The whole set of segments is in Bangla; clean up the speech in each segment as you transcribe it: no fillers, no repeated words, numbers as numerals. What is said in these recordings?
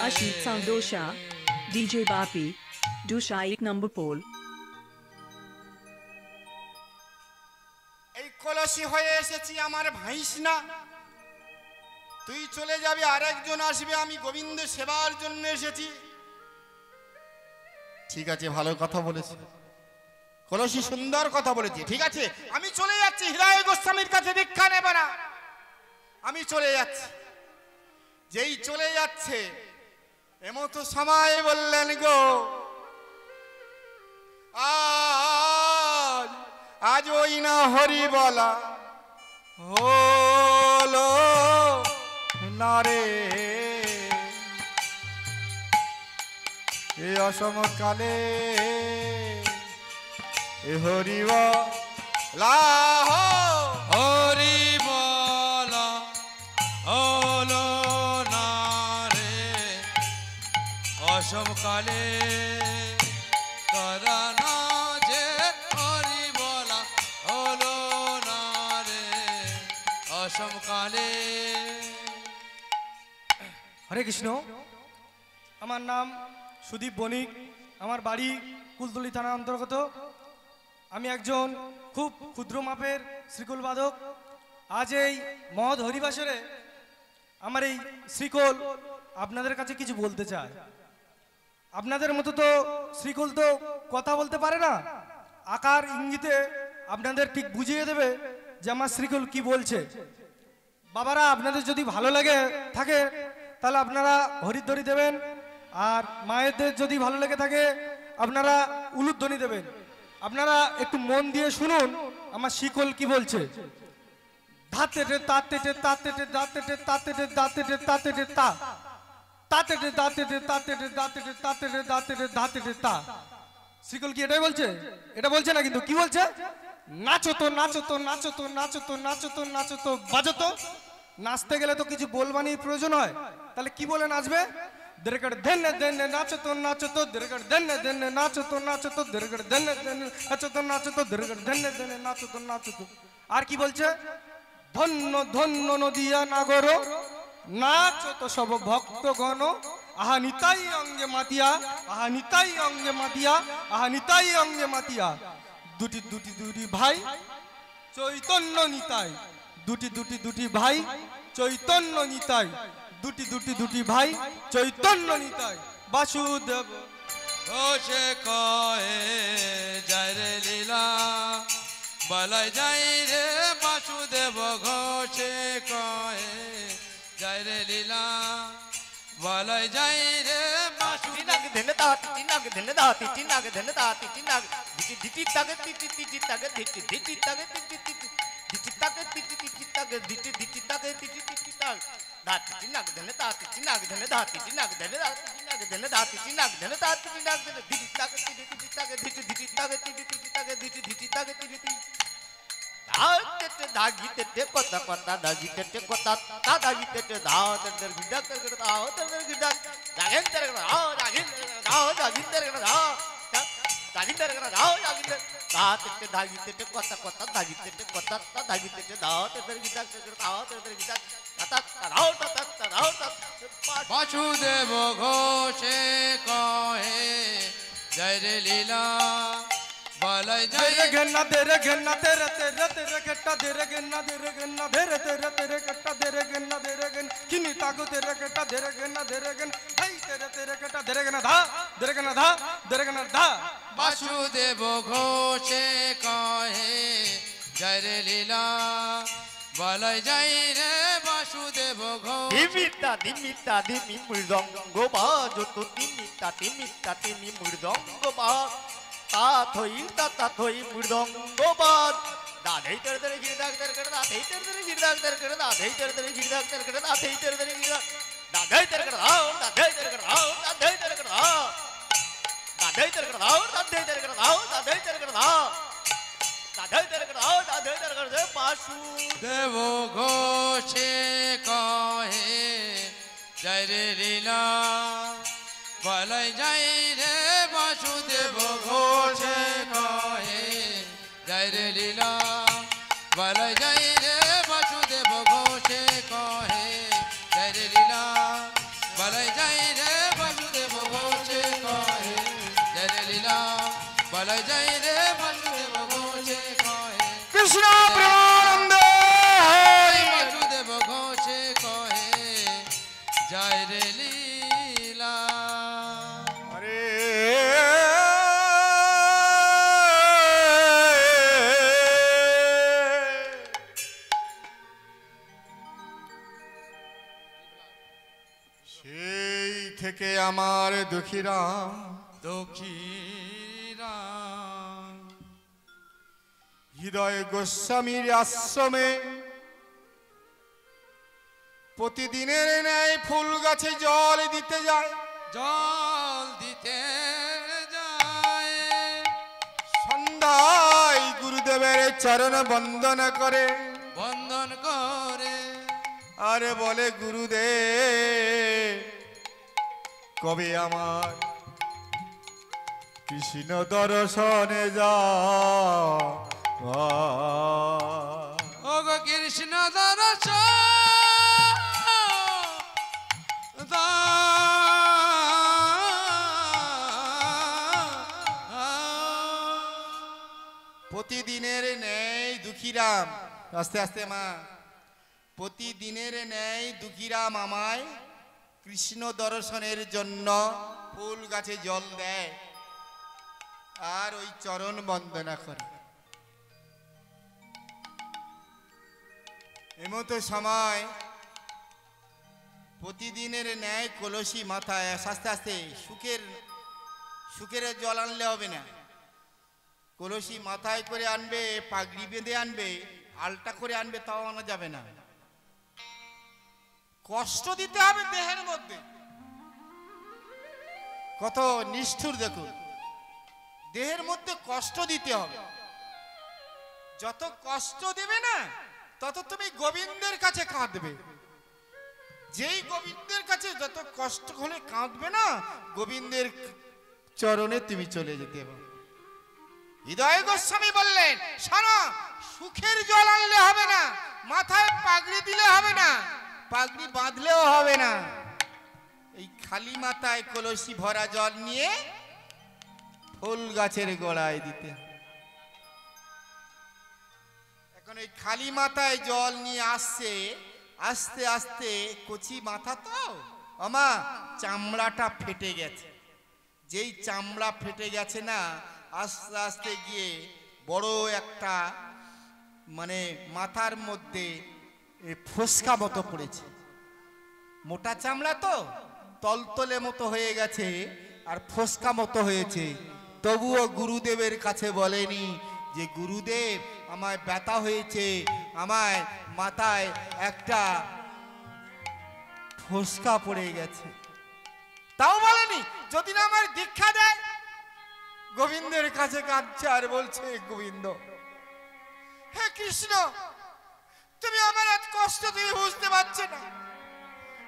Rashid Sandosha, DJ Bapi, Dusha 1 number pole. এই কলসি হয়ে এসেছি আমার ভাইস না, তুই চলে যাবি আরেকজন আসবে, আমি গোবিন্দ সেবার জন্য এসেছি। ঠিক আছে, ভালো কথা বলেছি কলসি, সুন্দর কথা বলেছি। ঠিক আছে, আমি চলে যাচ্ছি, হৃদয় গোস্বামীর কাছে দীক্ষা নেবে না, আমি চলে যাচ্ছি। যেই চলে যাচ্ছে এমতো সময় বললেন গো, আজ ওই না হরি বলা হলো না রে, এ অসমকালে এ হরি বলা হরি বলা হলো না রে, অসমকালে করানা যে হরি বলা হলো না রে, অসমকালে। হরে কৃষ্ণ। আমার নাম সুদীপ বণিক, আমার বাড়ি কুলতলি থানার অন্তর্গত। আমি একজন খুব ক্ষুদ্র মাপের শ্রীকোল বাদক। আজ এই মহৎ হরিবাসরে আমার এই শ্রীকোল আপনাদের কাছে কিছু বলতে চায়। আপনাদের মতো তো শ্রীকোল তো কথা বলতে পারে না, আকার ইঙ্গিতে আপনাদের ঠিক বুঝিয়ে দেবে যে আমার শ্রীকোল কি বলছে। বাবারা, আপনাদের যদি ভালো লাগে থাকে তাহলে আপনারা হরিধ্বনি দেবেন, আর মায়েদের যদি ভালো লেগে থাকে আপনারা উলুধ্বনি দেবেন। আপনারা একটু মন দিয়ে শুনুন আমার শ্রীকোল কি বলছে। ধাতেটে তাতেটে তাতেটে দাঁতেটে তাতেটে দাঁতেটে তাতেটে তা তাতেটে দাঁতেটে তাতেটে দাঁতেটে তাতেটে দাঁতেটে দাঁতেটে তা। শ্রীকোল কি এটাই বলছে? এটা বলছে না, কিন্তু কি বলছে? নাচো তো নাচো তো নাচো তো নাচো তো নাচো তো নাচো তো বাজো তো। নাচতে গেলে তো কিছু বলবানির প্রয়োজন হয়, তাহলে কি বলে নাচবে? দেরগড় দেনে দেনে নাচো তো নাচো তো, দেরগড় দেনে দেনে নাচো তো নাচো তো, দেরগড় দেনে দেনে নাচো তো নাচো তো, দেরগড় দেনে দেনে নাচো তো নাচো তো। আর কি বলছে? ধন্য ধন্য নদিয়া নাগর, নাচো তো সব ভক্তগণ, আহা নিতাই অঙ্গে মাতিয়া, আহা নিতাই অঙ্গে মাতিয়া, আহা নিতাই অঙ্গে মাতিয়া। দুটি দুটি দুটি ভাই চৈতন্য নিতাই, দুটি দুটি দুটি ভাই চৈতন্য নিতাই, দুটি দুটি দুটি ভাই চৈতন্য নিতাই। বাসুদেব ঘোষে কয়ে যায় রে লীলা, বলাই যাই রে বাসুদেব ঘোষে কয়ে যায় রে লীলা, বলাই যাই রে বাসুদেব। ধেনে দাতি চিনাগ ধেনে দাতি চিনাগ ধেনে দাতি চিনাগ দিটি দিটি তাগে দিটি দিটি তাগে দিটি দিটি তাগে দিটি দিটি দিটি তাগে দিটি দিটি তাগে দিটি দিটি তাগে দিটি দিটি তাগ দাতি চিনাগ ধেনে দাতি চিনাগ ধেনে দাতি চিনাগ ধেনে দাতি চিনাগ ধেনে দাতি চিনাগ ধেনে দাতি চিনাগ ধেনে দিটি তাগে দিটি দিটি তাগে দিটি দিটি তাগে দিটি দিটি তাগে দিটি দিটি তাগে দিটি দিটি দাতে দাগিতে কথা কথা দাগিতে কথা তা দাগিতে দাও তর গিডা তর দাও তর গিডা দাগেন তর দাও দাগেন দাও দাগিন তর দাও দাগিন তর দাও দাগিন দাতে দাগিতে কথা কথা দাগিতে কথা তা দাগিতে দাও তর গিডা তর দাও তর গিডা তা দাও তা দাও তা। বাসুদেব ঘোষে কহে জয় রে লীলা, বলাই যাই तेरे गन्ना तेरे गन्ना तेरे तेरे तेरे गट्टा तेरे गन्ना तेरे गन्ना तेरे तेरे तेरे गट्टा तेरे गन्ना तेरे गन किनी ताको तेरे गट्टा तेरे गन्ना तेरे गन भाई तेरे तेरे गट्टा तेरे गन्ना धा तेरे गन्ना धा तेरे गन्ना धा। বাসুদেব ঘোষে কহে জয় রে লীলা, বলাই যাই রে বাসুদেব ঘোষ। দিমিতা দিমিতা দিমি মৃদঙ্গ বাজো তো দিমিতা দিমিতা দিমি মৃদঙ্গ বাজ তা থই তা থই মৃদঙ্গ বাজ দাধেই তেরে তেরে গিরদাগ তেরে করে দাধেই তেরে তেরে গিরদাগ তেরে করে দাধেই তেরে তেরে গিরদাগ তেরে করে দাধেই তেরে তেরে গিরদাগ দাধেই তেরে করে দাও দাধেই তেরে করে দাও দাধেই তেরে করে দাও দাধেই তেরে করে দাও দাধেই তেরে করে দাও দাধেই তেরে করে দাও দাধেই তেরে করে দাও দাধেই তেরে করে দে বাসু। দেব ঘোষে কহে জয় রে লীলা, বলাই যাই রে বাসুদেব ঘোষে কহে জয় রে লীলা, বলাই যাই রে বাসুদেব ঘোষে কহে জয় রে লীলা, বলাই যাই রে থেকে আমার দুঃখীরাম দুঃখীরা হৃদয় গোস্বামীর আশ্রমে প্রতিদিনের ন্যায় ফুল গাছে জল দিতে যায়, জল দিতে যায়, সন্ধ্যায় গুরুদেবের চরণ বন্দনা করে, বন্দন করে, আর বলে গুরুদেব কবে আমার কৃষ্ণ দর্শনে যা ওগো কৃষ্ণ দর্শন প্রতিদিনের ন্যায় দুঃখীরাম, আস্তে আস্তে মা, প্রতিদিনের ন্যায় দুঃখীরাম আমায় কৃষ্ণ দর্শনের জন্য ফুল গাছে জল দেয় আর ওই চরণ বন্দনা করে। এমতো সময় প্রতিদিনের ন্যায় কলসি মাথায়, আস্তে আস্তে সুখের জল আনলে হবে না, কলসি মাথায় করে আনবে, পাগড়ি বেঁধে আনবে, আলটা করে আনবে, তাও আনা যাবে না, কষ্ট দিতে হবে দেহের মধ্যে। কত নিষ্ঠুর দেখুন, দেহের মধ্যে কষ্ট দিতে হবে। যত কষ্ট দেবে না তত তুমি গোবিন্দের কাছে কাঁদবে। যেই গোবিন্দের কাছে যত কষ্ট হলে কাঁদবে না, গোবিন্দের চরণে তুমি চলে যেতে পারো। হৃদয় গোস্বামী বললেন, শোনো, সুখের জল আনলে হবে না, মাথায় পাগড়ি দিলে হবে না, পাগড়ি বাঁধলেও হবে না, এই খালি মাথায় কলসি ভরা জল নিয়ে ফুল গাছের গোড়ায় দিতে। এখন এই খালি মাথায় জল নিয়ে আসছে, আস্তে আস্তে কচি মাথা তো আমা, চামড়াটা ফেটে গেছে। যেই চামড়া ফেটে গেছে না, আস্তে আস্তে গিয়ে বড় একটা মানে মাথার মধ্যে ফোসকা মতো পড়েছে। মোটা চামড়া তো তলতলে মতো হয়ে গেছে আর ফোসকা মতো হয়েছে। তবুও গুরুদেবের কাছে বলেনি যে গুরুদেব আমায় ব্যথা হয়েছে, আমায় মাথায় একটা ফোসকা পড়ে গেছে, তাও বলেনি। যদি না আমার দীক্ষা দেয়, গোবিন্দের কাছে কাঁদছে আর বলছে, গোবিন্দ, হে কৃষ্ণ, তুমি আমার এত কষ্ট তুমি বুঝতে পারছো না,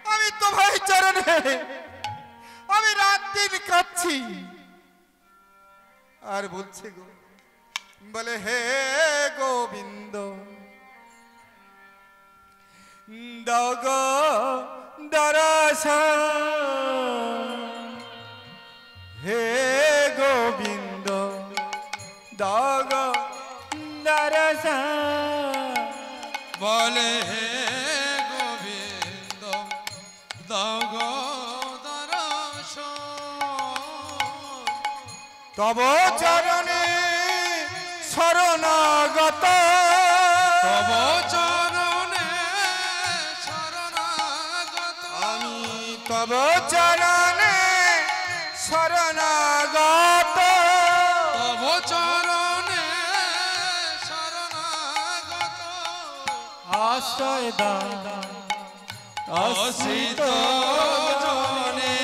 আমি তোমার চরণে আমি রাত দিন কাঁদছি। আর বলছে বলে, হে গোবিন্দ, দাও গো দর্শন, হে গোবিন্দ দাও গো দর্শন। বলে হে গোবিন্দ দাও গো দর্শন, তব চরণে শরণাগত, তব চরণে শরণাগত, আমি তব চরণে শরণাগত, তব চরণে শরণাগত, আশ্রয় দাও অসিত জনে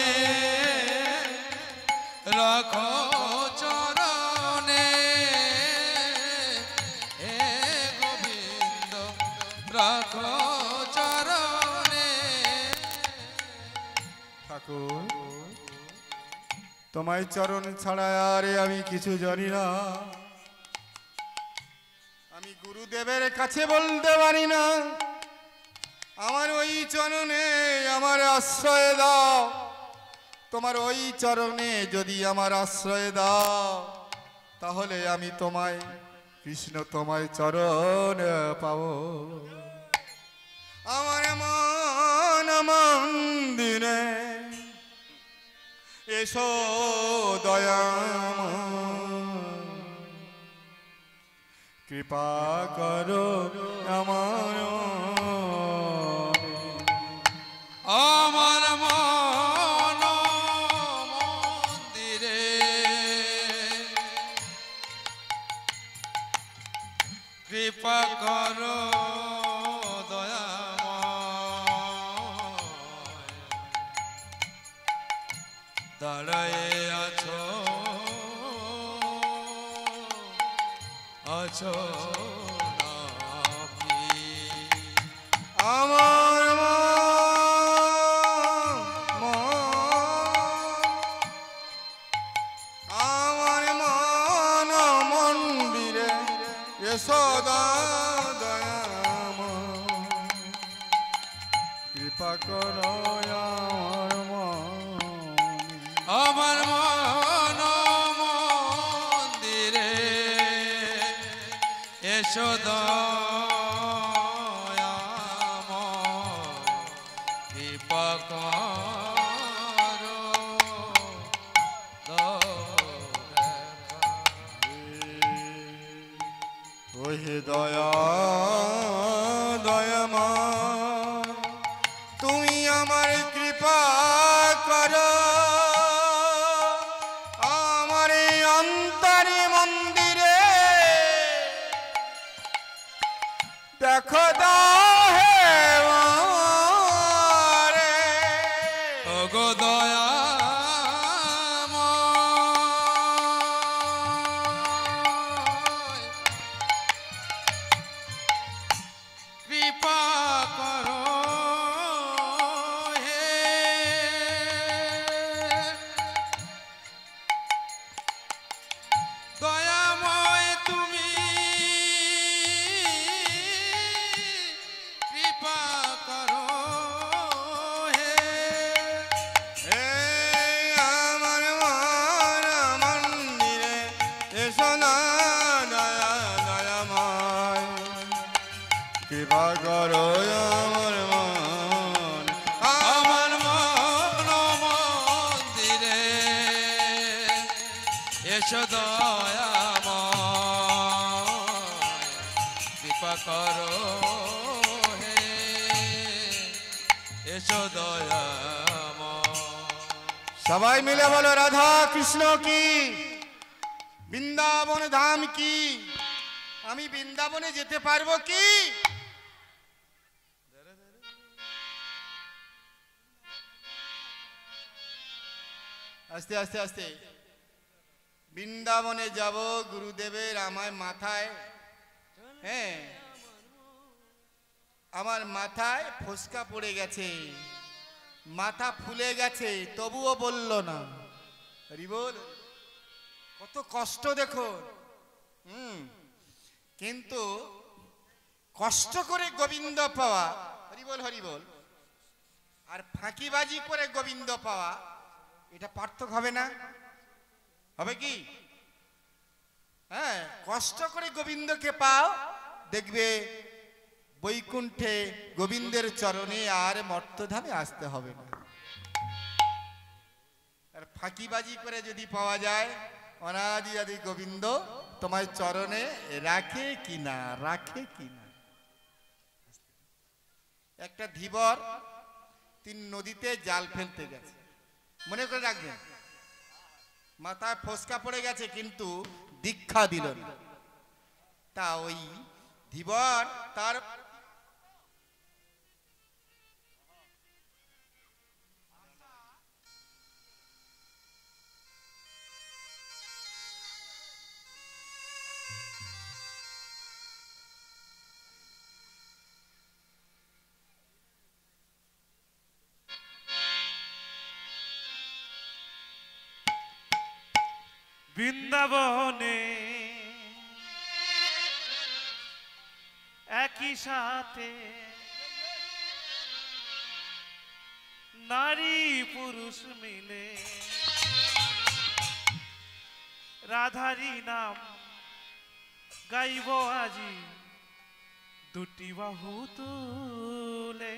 রাখো চরণে, হে গোবিন্দ রাখো চরণে। ঠাকুর, তোমায় চরণ ছাড়া আর আমি কিছু জানি না, আমি গুরুদেবের কাছে বলতে পারি না, আমার ওই চরণে আমার আশ্রয় দাও, তোমার ওই চরণে যদি আমার আশ্রয় দাও, তাহলে আমি তোমায় কৃষ্ণ তোমায় চরণ পাবো। আমার মন মন্দিরে এসো দয়াময়, কৃপা করো আমার, আমার মন দাঁড়ায়ে আছো আছো নাকি আমার আমার মন মন্দিরে সদা দয়াম কৃপা করো আমার মন মন্দিরে এসো দয়াময় কৃপা করো ওহে দয়া দয়ামা তুমি আমার কৃপা করো আমার এই অন্তরে মন্দিরে দেখো দাহে ওগো দয়া কৃপা করো হে দয়াময় তুমি কৃপা করো হে আমার মন মন্দিরে এসো না দয়া দয়াময় কৃপা করো আমার মন আমার মন মন্দিরে এসো দয়াময় কৃপা করো হে এসো দয়াময় সবাই মিলে বলো রাধা কৃষ্ণ কি বৃন্দাবন ধাম কি আমি বৃন্দাবনে যেতে পারবো কি আস্তে আস্তে আস্তে বৃন্দাবনে যাব গুরুদেবের আমায় মাথায় হ্যাঁ আমার মাথায় ফোসকা পড়ে গেছে মাথা ফুলে গেছে তবুও বলল না হরিবল কত কষ্ট দেখো কিন্তু কষ্ট করে গোবিন্দ পাওয়া হরিবল হরিবল আর ফাঁকিবাজি করে গোবিন্দ পাওয়া এটা পার্থক্য হবে না হবে কি হ্যাঁ কষ্ট করে গোবিন্দকে পাও দেখবে বৈকুণ্ঠে গোবিন্দের চরণে আর মর্তধামে আসতে হবে না আর ফাঁকিবাজি করে যদি পাওয়া যায় অনাদি আদি গোবিন্দ তোমার চরণে রাখে কিনা একটা ধীবর তিন নদীতে জাল ফেলতে গেছে মনে করে রাখবেন মাথায় ফোসকা পড়ে গেছে কিন্তু দীক্ষা দিল না তা ওই ধীবর তার বৃন্দাবনে একই সাথে নারী পুরুষ মিলে রাধারি নাম গাইব আজি দুটি বাহু তুলে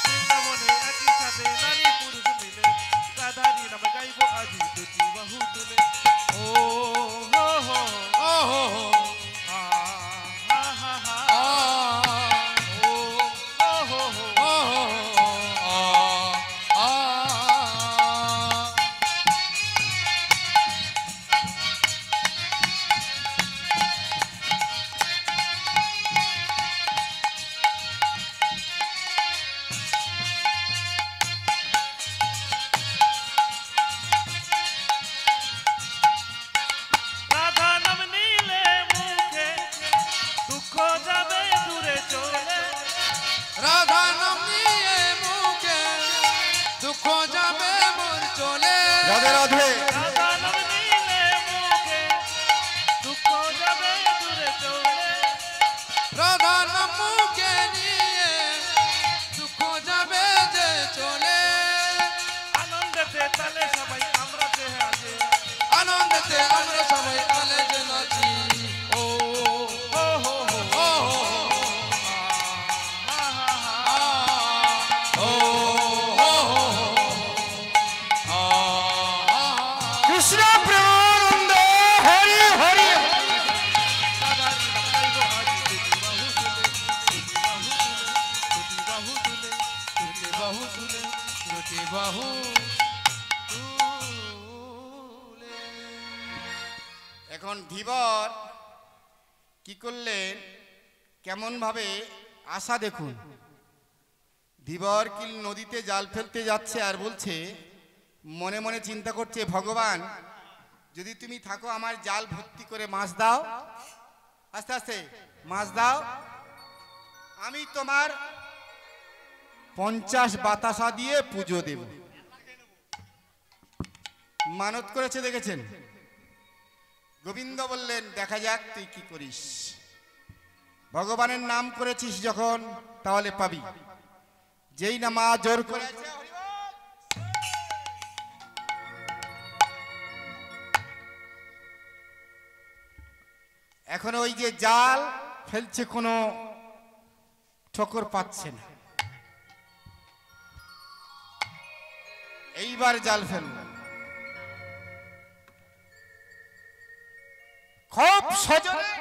বৃন্দাবনে একই সাথে নারী পুরুষ মিলে রাধারি নাম গাইব আজি দুটি বাহু তুলে ও হো হো ও হো হো হা হা হা হা রাধে রাধে। রাধা নাম নিলে মুখে দুঃখ যাবে দূরে চলে। রাধা নাম মুখে নিয়ে দুঃখ যাবে যে চলে। আনন্দেতে তালে সবাই আমরা যে আগে আনন্দেতে আমরা সবাই তালে যে নাচি। ও ও হো হো ও হা হা হা। ও কৃষ্ণ প্রেমানন্দ হরি হরি। রাধারি নাম গাইবো আজি দুটি বাহু তুলে, দুটি বাহু তুলে, দুটি বাহু তুলে, দুটি বাহু এখন ধীবর কি করলেন, কেমন ভাবে আশা দেখুন। ধীবর কি নদীতে জাল ফেলতে যাচ্ছে আর বলছে, মনে মনে চিন্তা করছে, ভগবান যদি তুমি থাকো আমার জাল ভর্তি করে মাছ দাও, আস্তে আস্তে মাছ দাও, আমি তোমার 50 বাতাসা দিয়ে পুজো দেব। মানত করেছে, দেখেছেন? গোবিন্দ বললেন, দেখা যাক তুই কি করিস। ভগবানের নাম করেছিস যখন, তাহলে পাবি। যেই না মা জোর করেছে, এখন ওই যে জাল ফেলছে, কোনো ঠোকর পাচ্ছে না। এইবার জাল ফেলল, খুব সজনে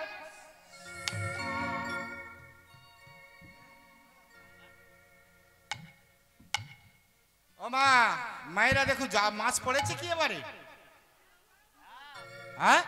ও মা, মায়েরা দেখো যা মাছ পড়েছে কি এবারে। হ্যাঁ,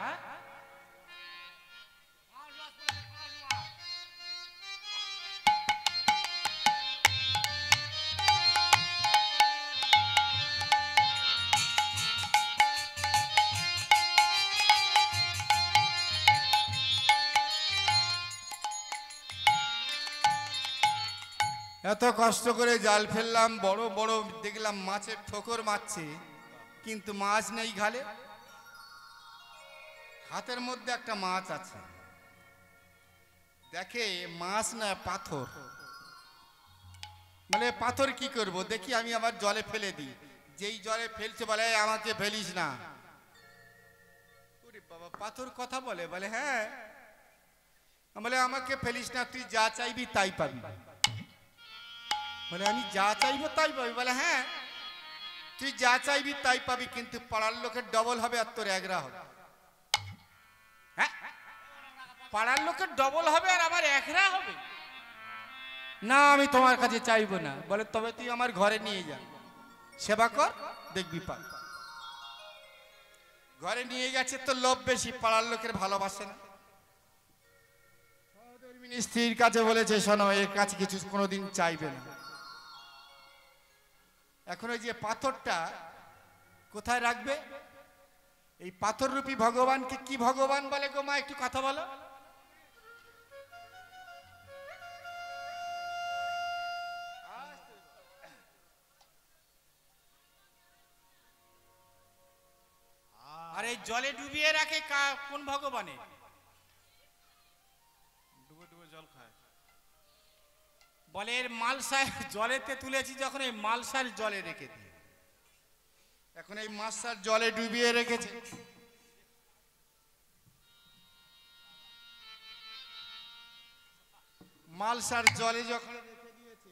এত কষ্ট করে জাল ফেললাম, বড় বড় দেখলাম মাছের ঠোকর মারছে, কিন্তু মাছ নেই ঘালে। হাতের মধ্যে একটা মাছ আছে, দেখে মাছ না পাথর। বলে পাথর কি করব, দেখি আমি আবার জলে ফেলে দিই। যেই জলে ফেলছে বলে, আমাকে ফেলিস না। ওরে বাবা, পাথর কথা বলে? বলে হ্যাঁ। বলে আমাকে ফেলিস না, তুই যা চাইবি তাই পাবি। বলে আমি যা চাইবো তাই পাবি? বলে হ্যাঁ, তুই যা চাইবি তাই পাবি, কিন্তু পাড়ার লোকের ডবল হবে আর তোর একরা হবে। হ্যাঁ, পাড়ার লোকের ডবল হবে আর আমার একরা হবে? না, আমি তোমার কাছে চাইবো না। বলে তবে তুই আমার ঘরে নিয়ে যা, সেবা কর, দেখবি পা। ঘরে নিয়ে গেছে তো লোভ বেশি, পাড়ার লোকের ভালোবাসে না। স্ত্রীর কাছে বলেছে, শোনো, এর কাছে কিছু কোনোদিন চাইবে না। এখন ওই যে পাথরটা কোথায় রাখবে? এই পাথর রূপী ভগবানকে কি ভগবান বলে গো মা, একটু কথা বলো। আর এই জলে ডুবিয়ে রাখে কোন ভগবানে? ডুবে ডুবে জল খায়। বলে এর মালসায় জলেতে তুলেছি যখন, এই মালসার জলে রেখে দিই। এখন এই মালসার জলে ডুবিয়ে রেখেছে। মালসার জলে যখন রেখে দিয়েছে,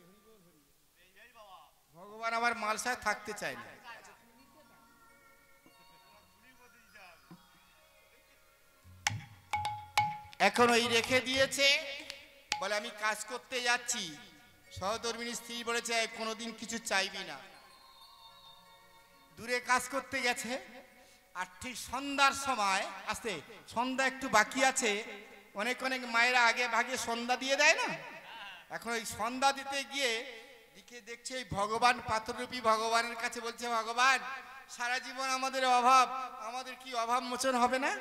ভগবান আবার মালসায় থাকতে চায় না। এখন ওই রেখে দিয়েছে, বলে আমি কাজ করতে যাচ্ছি। সহধর্মিণী স্ত্রী বলেছে, কোনোদিন কিছু চাইবি না। দূরে কাজ করতে গেছে, আর ঠিক সন্ধ্যার সময় আসতে, সন্ধ্যা একটু বাকি আছে, অনেক অনেক মায়েরা আগে ভাগে সন্ধ্যা দিয়ে দেয় না। এখন ওই সন্ধ্যা দিতে গিয়ে দিকে দেখছে এই ভগবান, পাথররূপী ভগবানের কাছে বলছে, ভগবান সারা জীবন আমাদের অভাব, আমাদের কি অভাব মোচন হবে না?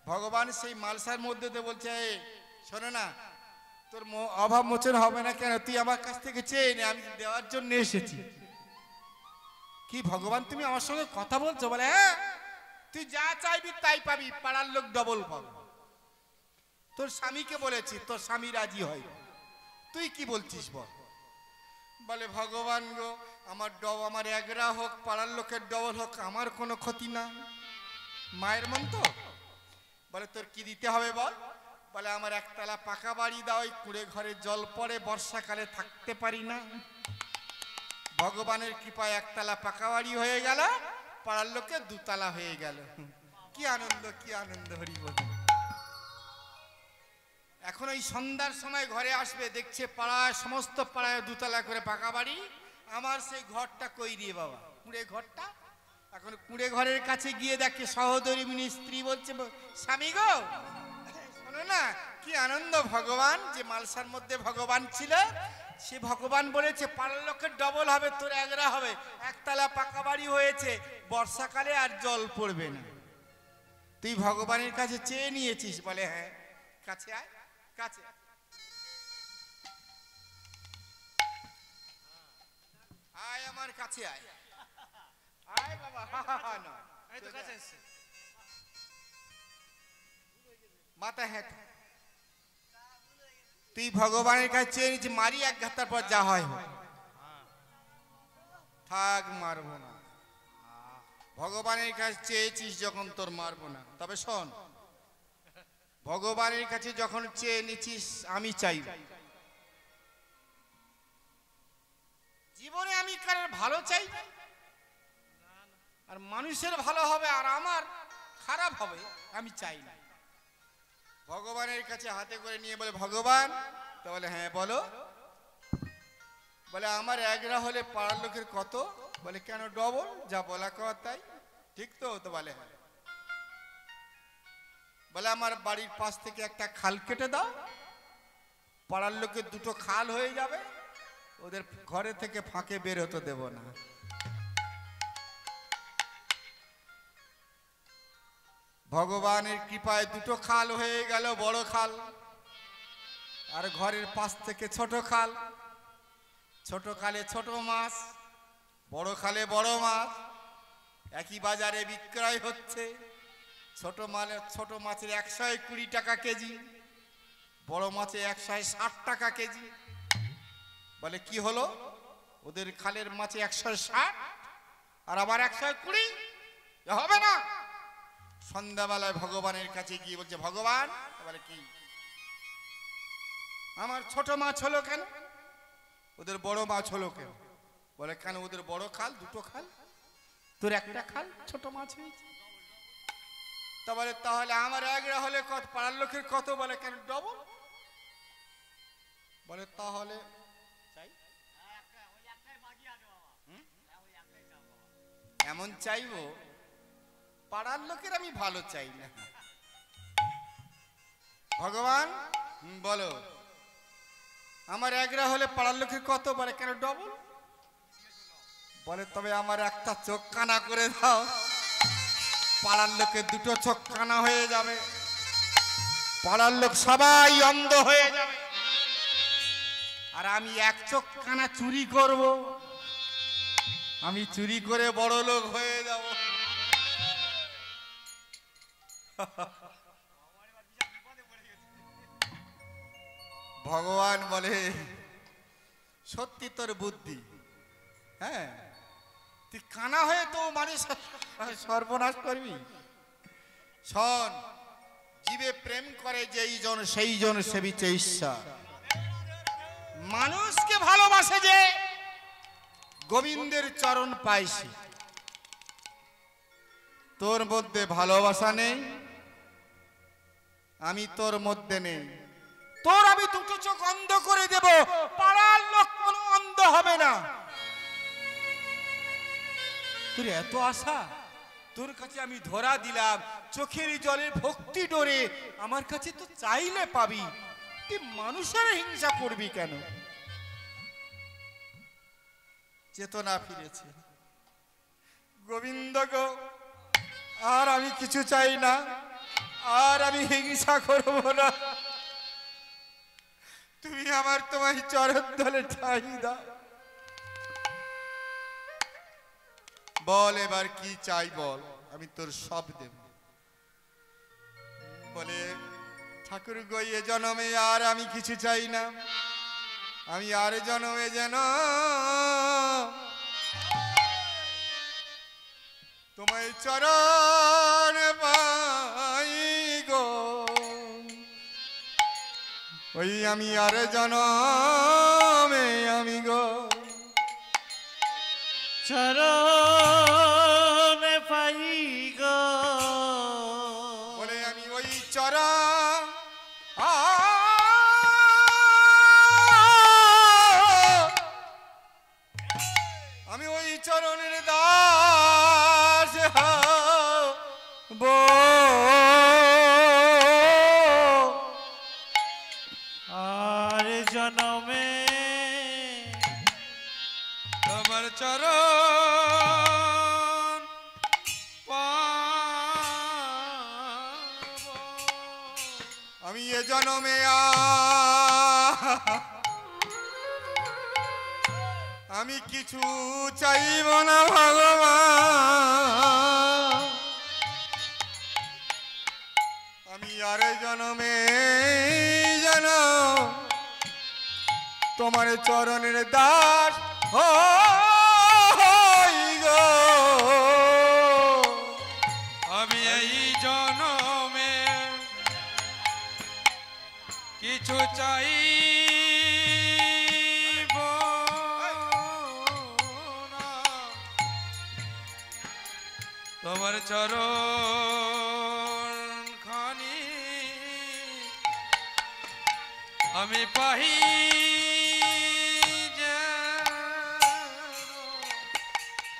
ভগবান সেই মালসার মধ্যে দিয়ে বলছে, শোনো না, তোর অভাব মোচন হবে না কেন? তুই আমার কাছ থেকে চেয়ে নে, আমি দেওয়ার জন্য এসেছি। কি ভগবান তুমি আমার সঙ্গে কথা বলছো? বলে হ্যাঁ, তুই যা চাইবি তাই পাবি, পাড়ার লোক ডবল পাবে। তোর স্বামীকে বলেছি, তোর স্বামী রাজি হয়, তুই কি বলছিস বল? বলে ভগবান গো, আমার একরা হোক, পাড়ার লোকের ডবল হোক, আমার কোনো ক্ষতি না, মায়ের মন তো। বলে তোর কি দিতে হবে বল? বলে আমার একতলা পাকা বাড়ি দাও, ওই কুড়ে ঘরে জল পড়ে, বর্ষাকালে থাকতে পারি না। ভগবানের কৃপায় একতলা পাকা বাড়ি হয়ে গেল, পাড়ার লোকে দুতলা হয়ে গেল। কি আনন্দ, কি আনন্দ, হরি বল। এখন ওই সন্ধ্যার সময় ঘরে আসবে, দেখছে পাড়ায় সমস্ত পাড়ায় দুতলা করে পাকা বাড়ি, আমার সেই ঘরটা কই রে বাবা, কুড়ে ঘরটা। এখন কুড়ে ঘরের কাছে গিয়ে দেখে সহোদরী মিনি স্ত্রী বলছে, স্বামী গো শোনো না, কি আনন্দ, ভগবান যে মালসার মধ্যে ভগবান ছিল, সে ভগবান বলেছে পাড়ার লোকের ডবল হবে, তোর একরা হবে, একতলা পাকা বাড়ি হয়েছে, বর্ষাকালে আর জল পড়বে না। তুই ভগবানের কাছে চেয়ে নিয়েছিস? বলে হ্যাঁ। কাছে আয়, কাছে আয়, আমার কাছে আয়, আয় বাবা, না এই তো কাছে এসেছি। মাথা হ্যাঁ, তুই ভগবানের কাছে চেয়ে নিয়েছিস, মারি এক ঘাতার পর যা হয় হোক, থাক মারবো না। ভগবানের কাছে চেয়েছিস যখন, তোর মারবো না। তবে শোন, ভগবানের কাছে যখন চেয়ে নিছিস, আমি চাই জীবনে আমি কারোর ভালো চাই, আর মানুষের ভালো হবে আর আমার খারাপ হবে আমি চাই না। ভগবানের কাছে হাতে করে নিয়ে বলে ভগবান, তো বলে হ্যাঁ বলো। বলে আমার একরা হলে পাড়ার লোকের কত? বলে কেন ডবল, যা বলা কর তাই, ঠিক তো? তো বলে হ্যাঁ। বলে আমার বাড়ির পাশ থেকে একটা খাল কেটে দাও, পাড়ার লোকের দুটো খাল হয়ে যাবে, ওদের ঘরে থেকে ফাঁকে বের হতে দেব না। ভগবানের কৃপায় দুটো খাল হয়ে গেল, বড় খাল আর ঘরের পাশ থেকে ছোট খাল। ছোট খালে ছোট মাছ, বড় খালে বড় মাছ, একই বাজারে বিক্রয় হচ্ছে। ছোট মাছের 120 টাকা কেজি, বড় মাছে 160 টাকা কেজি। বলে কি হলো? ওদের খালের মাছে 160 আর আবার 120, হবে না। সন্ধ্যাবেলায় ভগবানের কাছে গিয়ে বলছে ভগবান, বলে কি আমার ছোট মাছ হলো কেন, ওদের বড় মাছ হলো কেন? বলে কেন ওদের বড় খাল, দুটো খাল, তোর একটা খাল, ছোট মাছ হয়েছে। তা বলে তাহলে আমার একরা হলে কত, পাড়ার লোকের কত? বলে কেন ডবল। বলে তাহলে এমন চাইবো, পাড়ার লোকের আমি ভালো চাই না। ভগবান বলো আমার একরা হলে পাড়ার লোকের কত? বলে কেন ডবল। বলে তবে আমার একটা চোখ কানা করে দাও, পাড়ার লোকের দুটো চোখ কানা হয়ে যাবে, পাড়ার লোক সবাই অন্ধ হয়ে যাবে, আর আমি এক চোখ কানা চুরি করব, আমি চুরি করে বড় লোক হয়ে যাব। ভগবান বলে সত্যি তোর বুদ্ধি, হ্যাঁ তুই কানা হয়ে তো মানে সর্বনাশ করবি। শোন, জীবে প্রেম করে যেই জন সেই জন সেবিছে ঈশ্বর। মানুষকে ভালোবাসে যে গোবিন্দের চরণ পাইছি। তোর মধ্যে ভালোবাসা নেই, আমি তোর মধ্যে নেই, তোর আমি দুটো চোখ অন্ধ করে দেব, পাড়ার লোক কোনো অন্ধ হবে না। তোর এত আশা, তোর কাছে আমি ধরা দিলাম, চোখের জলের ভক্তি ডোরে আমার কাছে তো চাইলে পাবি, তুই মানুষের হিংসা করবি কেন? চেতনা ফিরেছে। গোবিন্দ গো, আর আমি কিছু চাই না, আর আমি হিংসা করব না, তুমি আমার তোমার চরণ তলে ঠাই দাও। বল এবার কি চাই বল, আমি তোর সব দেব। বলে ঠাকুর গো এ জন্মে আর আমি কিছু চাই না, আমি আর জন্মে যেন তোমায় চরণ পাই গো, ওই আমি আর জন্মে আমি গো চরণ পাই গো। বলে আমি ওই চরণ আমি ওই চরণের দাস হব, আর জনমে তোমার চরণ পাবো। আমি এ জন্মে আমি কিছু চাইব না ভগবান, আমি আর জন্মে যেন তোমার চরণের দাস হই গো। আমি এই জনমে কিছু চাইব না, তোমার চরণ খানি আমি পাই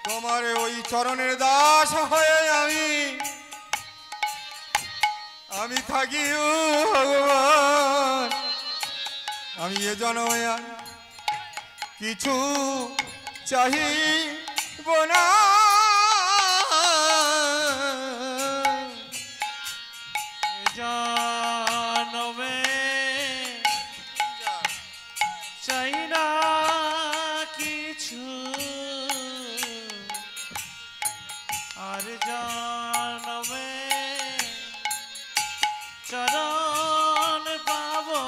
তোমার ওই চরণের দাস হয়ে আমি থাকি ও ভগবান, আমি এ জন্মে আর কিছু চাহিব না। জনমে চাই না কিছু, আর জনমে চরণ পাবো।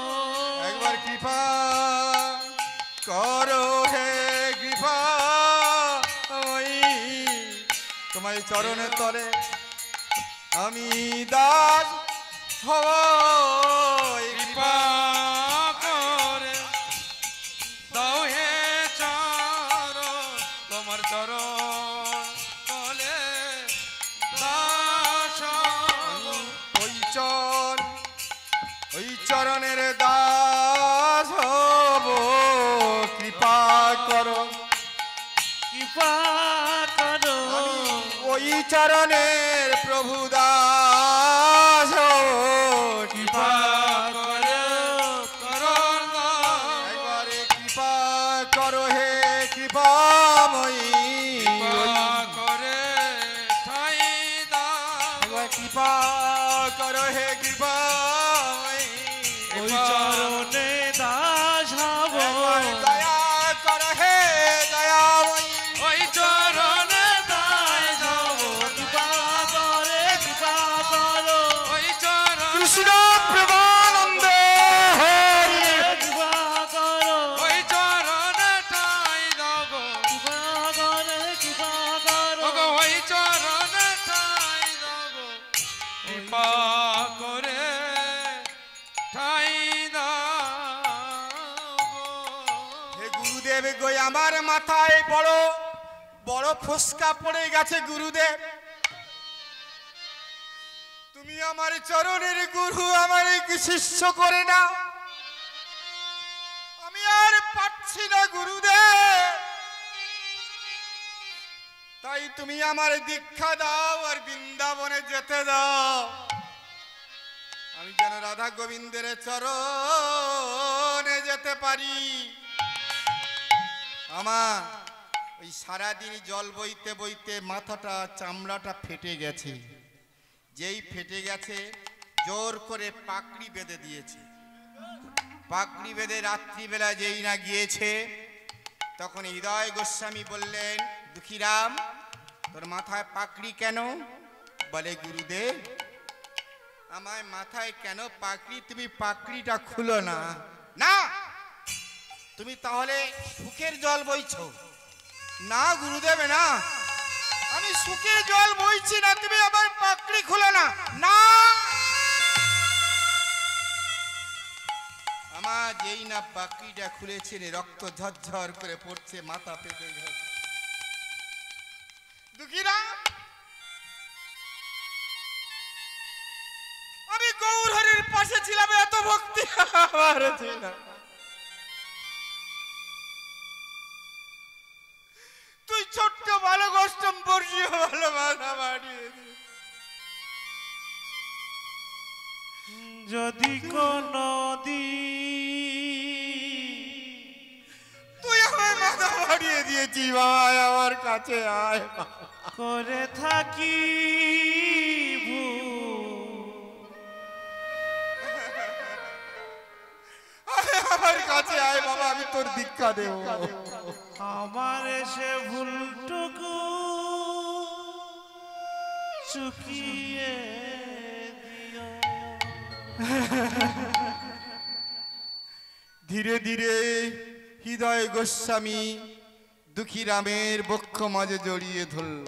একবার কৃপা করো হে কৃপা, ওই তোমার চরণের তলে আমি দাস হব, কৃপা করে দাও হে চরণ, তোমার চরণ তলে দাস ওই চরণের দাস হব, কৃপা করো কৃপা করো। ওই চরণের প্রভু দাস হব, কৃপা করে করণ দাও। একবারে কৃপা করো হে কৃপাময়ী, কৃপা করে ঠাই দাও। একবার কৃপা করো হে কৃপাময়ী, ওই চরণে দাস হব, একবার দয়া করো হে দয়াময়ী, ওই চরণে দাস হব। কৃপা করে কৃপা করো। ওই চরণ কৃষ্ণ প্রেমানন্দ হরি, কৃপা করো। ওই চরণে ঠাই দাও গো। কৃপা করে কৃপা করো। ওগো ওই চরণে ঠাই দাও গো। কৃপা করে ঠাই দাও গো। হে গুরুদেব গো, আমার মাথায় বড় বড় ফসকা পড়ে গেছে গুরুদেব, তুমি আমার চরণের গুরু, আমার কি শিষ্য করে নাও, আমি আর পাচ্ছি না গুরুদেব, তাই তুমি আমার দীক্ষা দাও আর বৃন্দাবনে যেতে দাও, আমি যেন রাধা গোবিন্দের চরণে যেতে পারি। আমার ওই সারাদিন জল বইতে বইতে মাথাটা চামড়াটা ফেটে গেছে, যেই ফেটে গেছে জোর করে পাকড়ি বেঁধে দিয়েছে, পাকড়ি বেঁধে রাত্রিবেলা যেই না গিয়েছে, তখন হৃদয় গোস্বামী বললেন, দুঃখীরাম তোর মাথায় পাকড়ি কেন? বলে গুরুদেব আমায় মাথায় কেন পাকড়ি? তুমি পাকড়িটা খুলো না। না তুমি তাহলে সুখের জল বইছো? না গুরুদেব না, আমি সুখের জল বইছি না, তুমি আমার পাকড়ি খুলো না। না আমার যেই না পাকড়িটা খুলেছে রক্ত ঝরঝর করে পড়ছে, মাথা পেটে গেছে। দুঃখীরা আমি গৌরহরির পাশে ছিলাম, এত ভক্তি আমার ছিল। তুই ছোট্ট ভালো কষ্টম বর্ষীয় ভালোবাসা বাড়িয়ে যদি কোনো তুই আমার মাথা বাড়িয়ে দিয়েছি। ভাই আমার কাছে আয় করে থাকি আমার কাছে আয় বাবা, আমি তোর দীক্ষা দেব। আমার এসে ভুলটুকু চুকিয়ে দিও। ধীরে ধীরে হৃদয় গোস্বামী দুঃখী রামের বক্ষ মাঝে জড়িয়ে ধরল।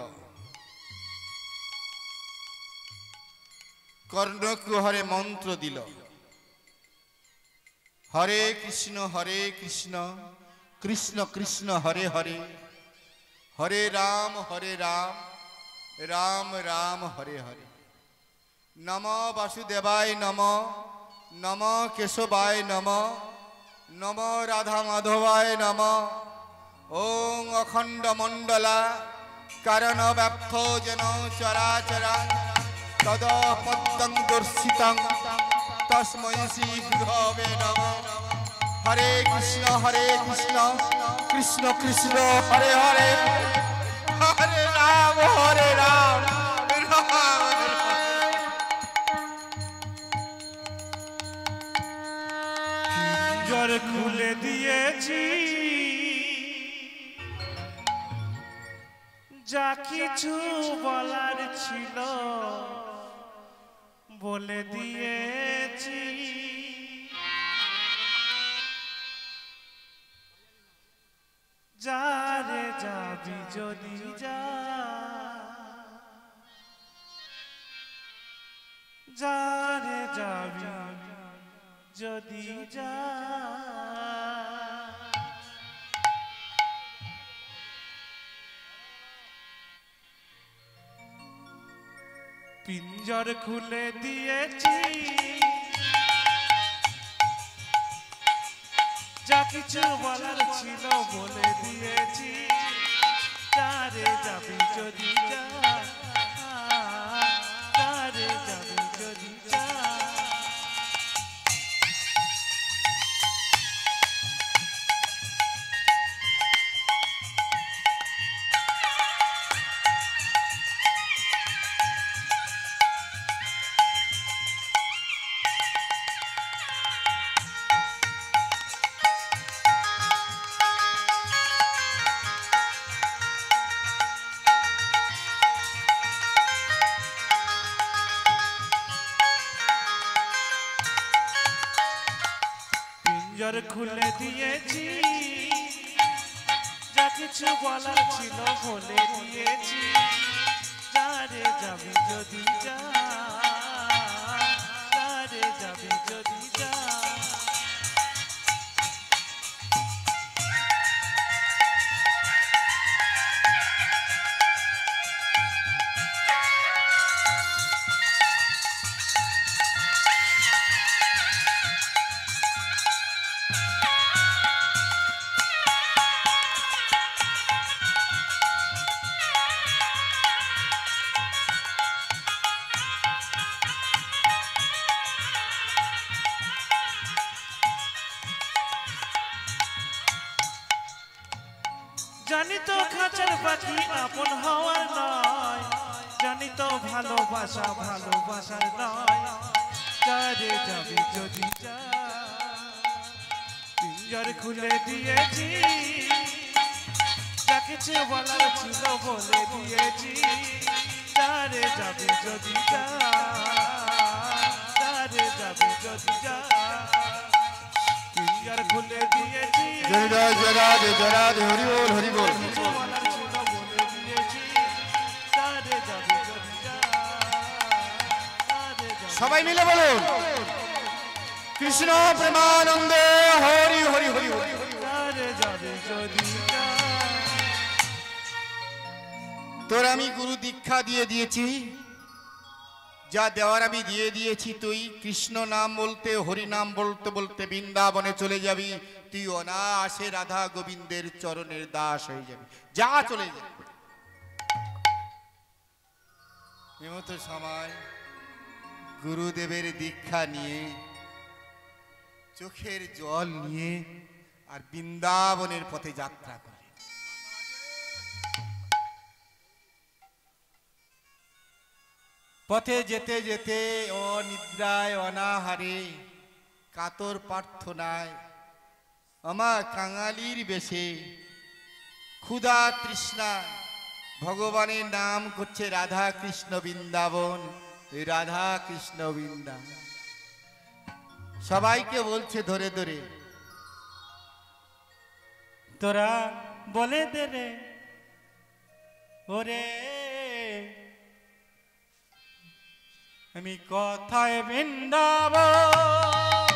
কর্ণকুহরে মন্ত্র দিল, হরে কৃষ্ণ কৃষ্ণ কৃষ্ণ হরে হরে, হরে রাম রাম রাম হরে হরে। নম বাসুদেবায় নম, নম কেশবায় নম, নম রাধা মাধবায় নম। ওং অখণ্ড মণ্ডলা কারণ ব্যর্থ যেন চরাচরা তদ পদ্মং দর্শিতং তস্मै শ্রী গুরবে নমঃ। হরে কৃষ্ণ কৃষ্ণ কৃষ্ণ হরে হরে, হরে রাম রাম রাম। জ্বর খুলে দিয়েছি যা কিছু বলার ছিল বলে দিয়েছি। যারে যাবি যদি যা, যারে যাবি যদি যা। পিঞ্জর খুলে দিয়েছি যা কিছু বলার ছিল বলে দিয়েছি। যারে যাবি যদি যা, যারে যাবি যদি যা। পিঞ্জর খুলে দিয়েছি যা কিছু বলার ছিল বলে দিয়েছি। যারে যাবি যদি যা, যারে যাবি যদি যা। জানি তো খাঁচার পাখি আপন হওয়ার নয়, জানি তো ভালোবাসা ভালোবাসার নয়। যারে যাবি যদি যা, পিঞ্জর খুলে দিয়েছি যা কিছু বলার ছিল বলে দিয়েছি তারে যাবি যদি যা তারে যাবি যদি যা ক্লিয়ার খুলে দিয়েছি হরি বল হরি বল। কিছু বলার ছিল বলে দিয়েছি তারে যাবি যদি যা তারে যাবি সবাই মিলে বলুন কৃষ্ণ প্রেমানন্দে হরি হরি হরি হরি। তারে যাবি যদি যা তোর আমি গুরু দীক্ষা দিয়ে দিয়েছি, যা দেওয়ার আমি দিয়ে দিয়েছি। তুই কৃষ্ণ নাম বলতে হরি নাম বলতে বলতে বৃন্দাবনে চলে যাবি। তুই অনায়াসে রাধা গোবিন্দের চরণের দাস হয়ে যাবি। যা চলে যাবি। এমতো সময় গুরুদেবের দীক্ষা নিয়ে চোখের জল নিয়ে আর বৃন্দাবনের পথে যাত্রা করে। পথে যেতে যেতে অনিদ্রায় অনাহারে কাতর প্রার্থনায় আমার কাঙালির বেশে ক্ষুধা তৃষ্ণা ভগবানের নাম করছে রাধা কৃষ্ণ বৃন্দাবন, রাধা কৃষ্ণ বৃন্দাবন। সবাইকে বলছে ধরে ধরে, তোরা বলে দে রে ওরে আমি কথায় বৃন্দাবন।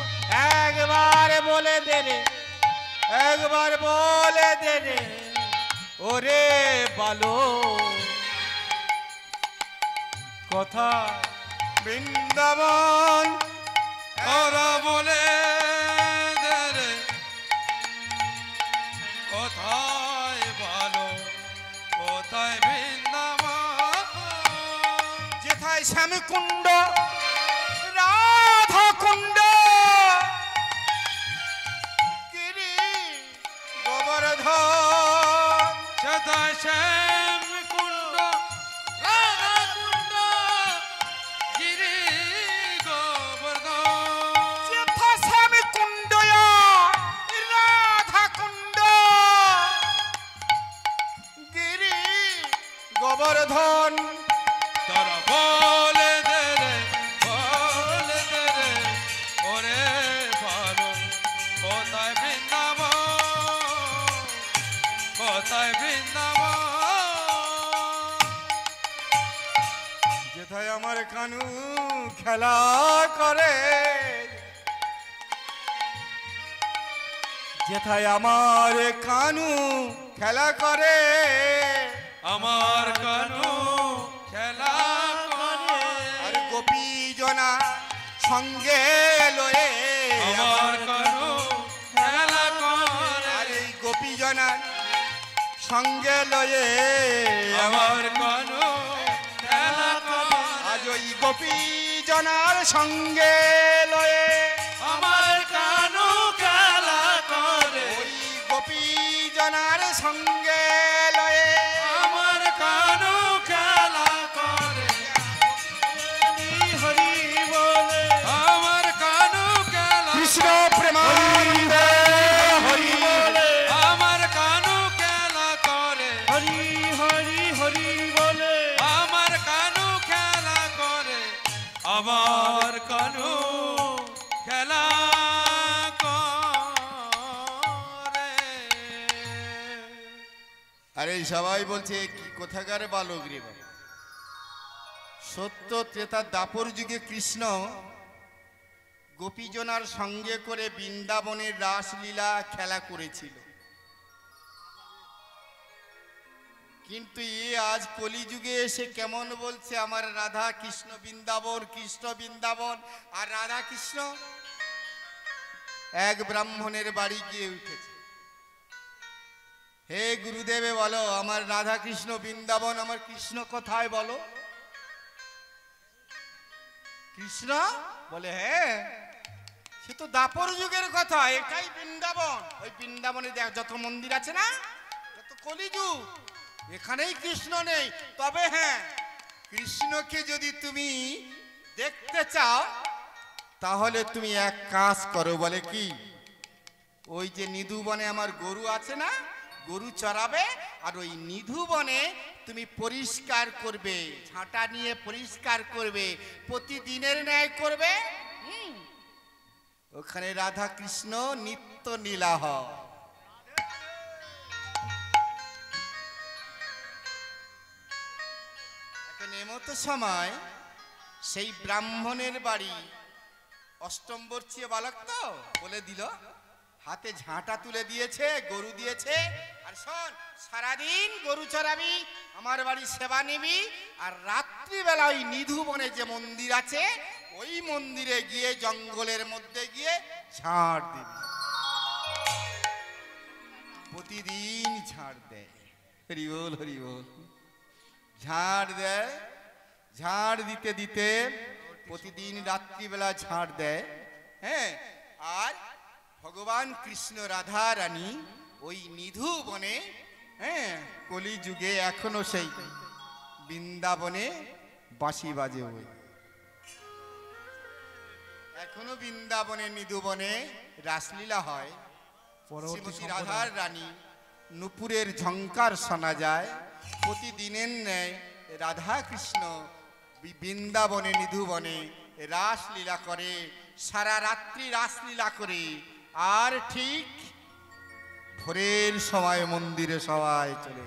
একবার বলে দে রে, একবার বলে দে রে ওরে বলো কথা বৃন্দাবন। ওরা বলে দে রে কোথায় ভালো কোথায় বৃন্দাবন যেথায় শ্যামকুণ্ড রাধা কুণ্ড গিরি গোবর্ধন। সেথায় শ্যাম কুণ্ড রাধা কুণ্ড গিরি গোবর্ধন যেথা শ্যামকুণ্ড রাধা কুণ্ড গিরি গোবর্ধন। তারা বলে দে রে ওরে ভালো কোথায় বৃন্দাবন কোথায় বৃন্দাবন যেথায় আমার কানু খেলা করে, যেথায় আমার কানু খেলা করে আমার কানু খেলা করে আর গোপী জনা সঙ্গে লয়ে আমার কানু খেলা করে আর এই গোপী জনা সঙ্গে লয়ে আমার কানু খেলা করে আজ ওই গোপী জনার সঙ্গে লয়ে আমার কানু খেলা করে ওই গোপী জনার সঙ্গে লয়ে আমার কানু খেলা করে হরি বলে আমার কানু খেলা কৃষ্ণ প্রেমানন্দে হরি বলে আমার কানু খেলা করে হরি হরি হরি বলে আমার কানু খেলা করে আমার কানু খেলা করে আরে সবাই বলছে কি কোথাকার বালক রে বাবা। সত্য ত্রেতা দাপর যুগে কৃষ্ণ গোপীজনার সঙ্গে করে বৃন্দাবনের রাসলীলা খেলা করেছিল, কিন্তু এ আজ কলিযুগে এসে কেমন বলছে আমার রাধা কৃষ্ণ বৃন্দাবন, কৃষ্ণ বৃন্দাবন। আর রাধা কৃষ্ণ এক ব্রাহ্মণের বাড়ি গিয়ে উঠেছে। হে গুরুদেবে বলো আমার রাধা কৃষ্ণ বৃন্দাবন, আমার কৃষ্ণ কোথায় বলো। কৃষ্ণ বলে হ্যাঁ সে তো দাপর যুগের কথা, এটাই বৃন্দাবন। ওই বৃন্দাবনে দেখ যত মন্দির আছে না, যত কলিযুগ, এখানেই কৃষ্ণ নেই। তবে হ্যাঁ কৃষ্ণকে যদি তুমি দেখতে চাও তাহলে তুমি এক কাজ করো। বলে কি, ওই যে নিধুবনে আমার গরু আছে না, গরু চড়াবে আর ওই নিধু বনে তুমি পরিষ্কার করবে, ঝাঁটা নিয়ে পরিষ্কার করবে, প্রতিদিনের ন্যায় করবে। ওখানে রাধা কৃষ্ণ নিত্য নীলাহ। এখন এমতো সময় সেই ব্রাহ্মণের বাড়ি অষ্টম বর্ষীয় বালক তো বলে দিল, হাতে ঝাঁটা তুলে দিয়েছে, গরু দিয়েছে, আর শোন সারাদিন গরু চড়াবি, আমার বাড়ি সেবা নিবি, আর রাত্রিবেলা ওই নিধু বনে যে মন্দির আছে ওই মন্দিরে গিয়ে জঙ্গলের মধ্যে গিয়ে ঝাড় দিবি। প্রতিদিন ঝাড় দেয়, হরি বল হরি বল, ঝাড় দেয়। ঝাড় দিতে দিতে প্রতিদিন রাত্রিবেলা ঝাড় দেয়। হ্যাঁ, আর ভগবান কৃষ্ণ রাধা রানী ওই নিধু বনে, হ্যাঁ, কলিযুগে এখনো সেই বৃন্দাবনে বাঁশি বাজে, ওই এখনো বৃন্দাবনে নিধুবনে রাসলীলা হয়। শ্রীমতী রাধার রানী নুপুরের ঝংকার শোনা যায়। প্রতিদিনের ন্যায় রাধা কৃষ্ণ বৃন্দাবনে নিধুবনে রাসলীলা করে, সারা রাত্রি রাসলীলা করে, আর ঠিক ভোরের সময় মন্দিরে সবাই চলে।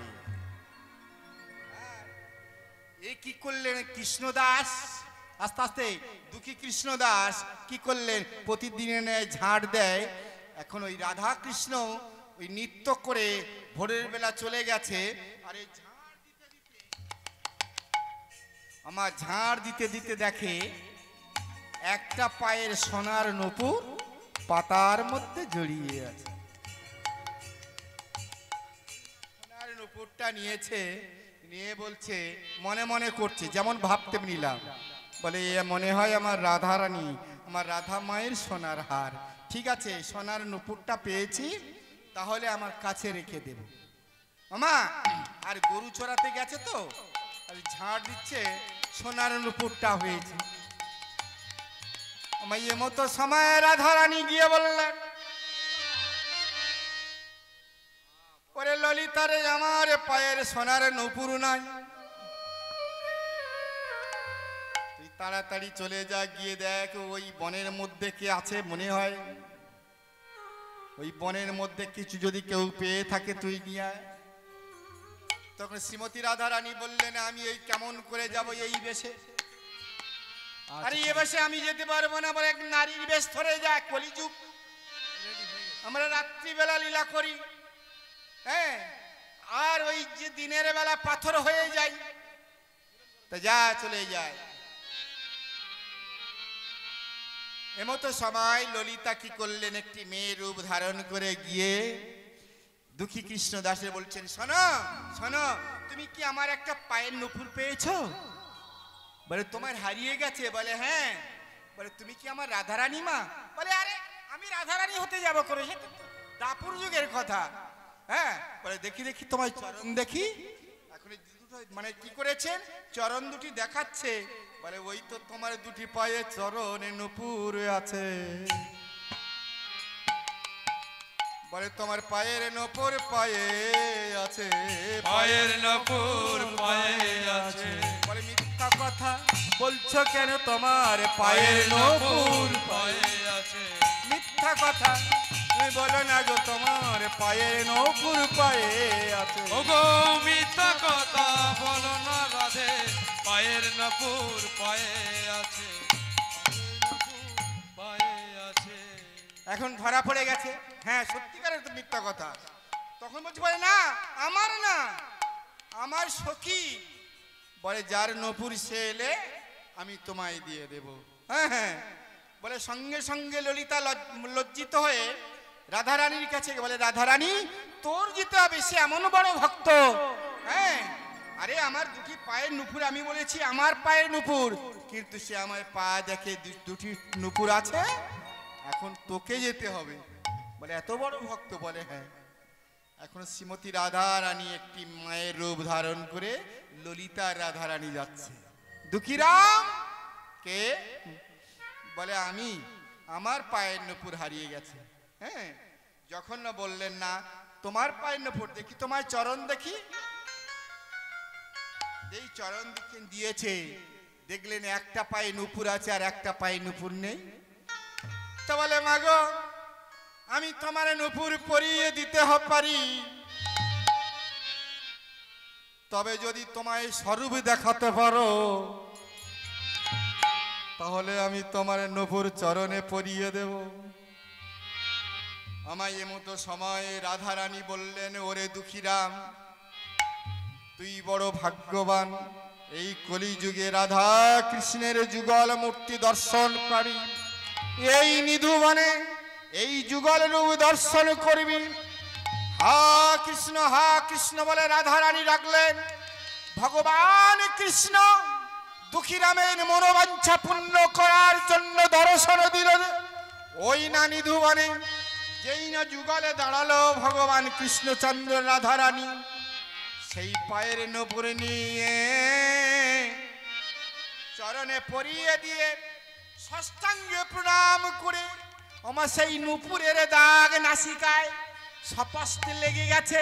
এ কি করলেন কৃষ্ণদাস, আস্তে আস্তে দুঃখী কৃষ্ণদাস কি করলেন, প্রতিদিনের ন্যায় ঝাড় দেয়। এখন ওই রাধা কৃষ্ণ ওই নৃত্য করে ভোরের বেলা চলে গেছে। আর এই আমার ঝাড় দিতে দিতে দেখে একটা পায়ের সোনার নূপুর পাতার মধ্যে জড়িয়ে আছে। সোনার নূপুরটা নিয়েছে, নিয়ে বলছে, মনে মনে করছে, যেমন ভাবতে নিলাম, বলে এ মনে হয় আমার রাধা রানী, আমার রাধা মায়ের সোনার হার। ঠিক আছে, সোনার নূপুরটা পেয়েছি, তাহলে আমার কাছে রেখে দেব। মামা আর গরু চড়াতে গেছে তো, আর ঝাড় দিচ্ছে, সোনার নূপুরটা হয়েছে। আমার এমতো সময় রাধা রানী গিয়ে বললেন, ওরে ললিতারে, আমার পায়ের সোনার নূপুর নাই, তুই তাড়াতাড়ি চলে যা, গিয়ে দেখ ওই বনের মধ্যে কে আছে। মনে হয় ওই বনের মধ্যে কিছু যদি কেউ পেয়ে থাকে তুই নিয়ে আয়। তখন শ্রীমতী রাধা রানী বললেন, আমি এই কেমন করে যাব এই বেশে, আরে এ বেশে আমি যেতে পারবো না, বলে এক নারীর বেশ ধরে যায়, কলিযুগ, আমরা রাত্রিবেলা লীলা করি, হ্যাঁ, আর ওই যে দিনের বেলা পাথর হয়ে যায়, তা যা চলে যায়। এমতো সময় ললিতা কি করলেন, একটি মেয়ের রূপ ধারণ করে গিয়ে দুঃখী কৃষ্ণ দাসে বলছেন, শোনো শোনো, তুমি কি আমার একটা পায়ের নূপুর পেয়েছো? বলে তোমার হারিয়ে গেছে। বলে হ্যাঁ। বলে তুমি কি আমার রাধারানী মা? বলে আরে আমি রাধারানী হতে যাবো করে, সে তো দাপুর যুগের কথা। হ্যাঁ, বলে দেখি দেখি তোমার চরণ দেখি। এখন মানে কি করেছেন, চরণ দুটি দেখাচ্ছে। বলে ওই তো তোমার দুটি পায়ে চরণে নূপুর আছে। বলে তোমার পায়ের নূপুর পায়ে আছে, পায়ের নূপুর পায়ে আছে। বলে মিথ্যা কথা বলছো কেন, তোমার পায়ের নূপুর পায়ে আছে। মিথ্যা কথা তুমি বলো না গো, তোমার পায়ের নূপুর পায়ে আছে। ওগো মিথ্যা কথা বলো না রাধে, পায়ের নূপুর পায়ে আছে, পায়ে আছে। এখন ধরা পড়ে গেছে, হ্যাঁ সত্যিকারের তো মিথ্যা কথা। তখন বলছে, বলে না আমার না, আমার সখী। বলে যার নূপুর সে এলে আমি তোমায় দিয়ে দেব। হ্যাঁ হ্যাঁ। বলে সঙ্গে সঙ্গে ললিতা লজ্জিত হয়ে রাধারানীর কাছে বলে, রাধারানী তোর যেতে হবে, সে এমন বড় ভক্ত। হ্যাঁ, আরে আমার দুটি পায়ের নূপুর, আমি বলেছি আমার পায়ের নূপুর, কিন্তু সে আমার পা দেখে দুটি নূপুর আছে, এখন তোকে যেতে হবে। বলে এত বড় ভক্ত? বলে হ্যাঁ। এখন শ্রীমতী রাধা রানী একটি মায়ের রূপ ধারণ করে ললিতা রাধা রানী যাচ্ছে। দুঃখীরাম কে? বলে আমি, আমার পায়ের নূপুর হারিয়ে গেছে। হ্যাঁ, যখন না বললেন না, তোমার পায়ের নূপুর দেখি, তোমার চরণ দেখি। এই চরণ দিয়েছে, দেখলেন একটা পায়ে নূপুর আছে আর একটা পায়ে নূপুর নেই। তো বলে মাগো আমি তোমার নূপুর পরিয়ে দিতে পারি, তবে যদি তোমায় স্বরূপ দেখাতে পারো তাহলে আমি তোমার নূপুর চরণে পরিয়ে দেব। আমায় এমতো সময় রাধারানী বললেন, ওরে দুঃখীরাম তুই বড় ভাগ্যবান, এই কলিযুগে রাধা কৃষ্ণের যুগল মূর্তি দর্শন পাবি, এই নিধুবনে এই যুগল রূপ দর্শন করবি। হা কৃষ্ণ বলে রাধারানী ডাকলেন। ভগবান কৃষ্ণ দুঃখীরামের মনোবাঞ্ছা পূর্ণ করার জন্য দর্শন দিল ওই না নিধুবনে। যেই না যুগলে দাঁড়ালো ভগবান কৃষ্ণচন্দ্র রাধারানী, সেই পায়ের নূপুর নিয়ে চরণে পরিয়ে দিয়ে ষষ্ঠাঙ্গে প্রণাম করে আমার সেই নূপুরের দাগ নাসিকায় স্পষ্ট লেগে গেছে।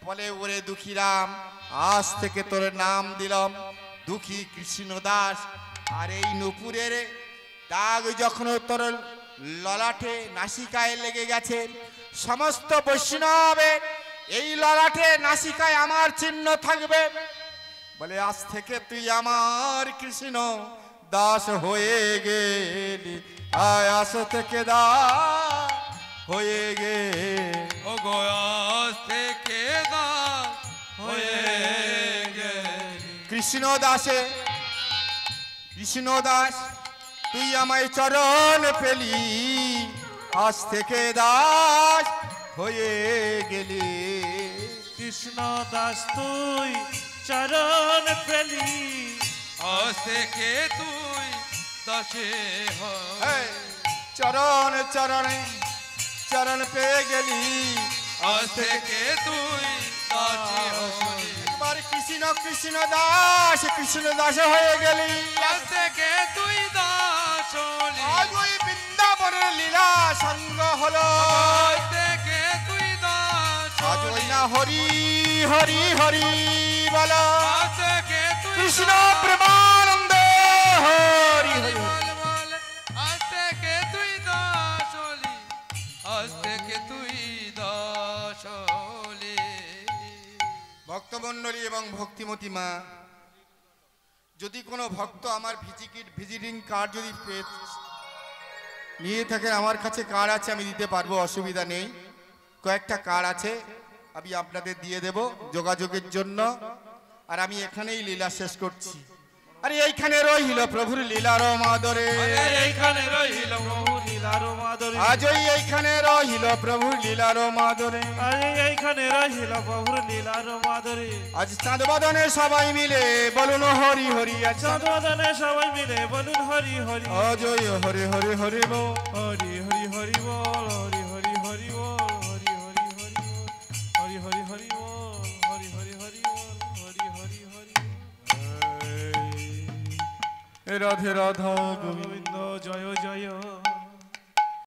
বলে ওরে দুঃখীরাম আজ থেকে তোর নাম দিলাম দুঃখী কৃষ্ণ দাস। আর এই নূপুরের দাগ যখন তোর ললাটে নাসিকায় লেগে গেছে, সমস্ত বৈষ্ণবের এই ললাটে নাসিকায় আমার চিহ্ন থাকবে। বলে আজ থেকে তুই আমার কৃষ্ণ দাস হয়ে গেলি, আজ থেকে দাস হয়ে গে ও গো আজ থেকে দাস হয়ে গেলি। কৃষ্ণ দাসে কৃষ্ণ দাস তুই আমায় চরণ পেলি, আজ থেকে দাস হয়ে গেলি। কৃষ্ণ দাস তুই চরণ পেলি, আজ থেকে তুই দাসে এই, চরণ চরণে চরণ পেয়ে গেলি, আজ থেকে তুই দাসে হলি। একবার কৃষ্ণ দাস হয়ে গেলি। আজ থেকে তুই দাস হলি। আজ ওই বৃন্দাবনের লীলা সঙ্গ হলো, আজ থেকে তুই দাস আজ ওই হলি। না হরি হরি হরি বলো, আজ থেকে তুই কৃষ্ণ দাস প্রেমানন্দে হরি হরি। বল বল। আজ থেকে তুই দাস হলি, আজ থেকে তুই দাস হলি। ভক্তমণ্ডলী এবং ভক্তিমতী মা, যদি কোনো ভক্ত আমার ভিজিটিং কার্ড যদি নিয়ে থাকেন, আমার কাছে কার্ড আছে, আমি দিতে পারবো, অসুবিধা নেই। কয়েকটা কার্ড আছে, আমি আপনাদের দিয়ে দেব যোগাযোগের জন্য। আর আমি এখানেই লীলা শেষ করছি। আরে এইখানে রহিল প্রভুর লীলার মাদরে, এইখানে রহিল প্রভু লীলার মাধুরী, আজই এইখানে রহিল প্রভুর লীলার মাদরে। আজ এইখানে রহিল প্রভুর লীলার মাধুরী। আজ চাঁদ বদনে সবাই মিলে বলুন হরি হরি। আজ চাঁদনে সবাই মিলে বলুন হরি হরি, অজয় হরি হরি হরি বল, হরি হরি হরি বল, হরি হরি হরি বল, হরি হরি হরি বল, হরি হরি হরি বল, হরি হরি হরি বল, হরি হরি হরি বল। রাধে রাধা গোবিন্দ। গোবিন্দ জয় জয়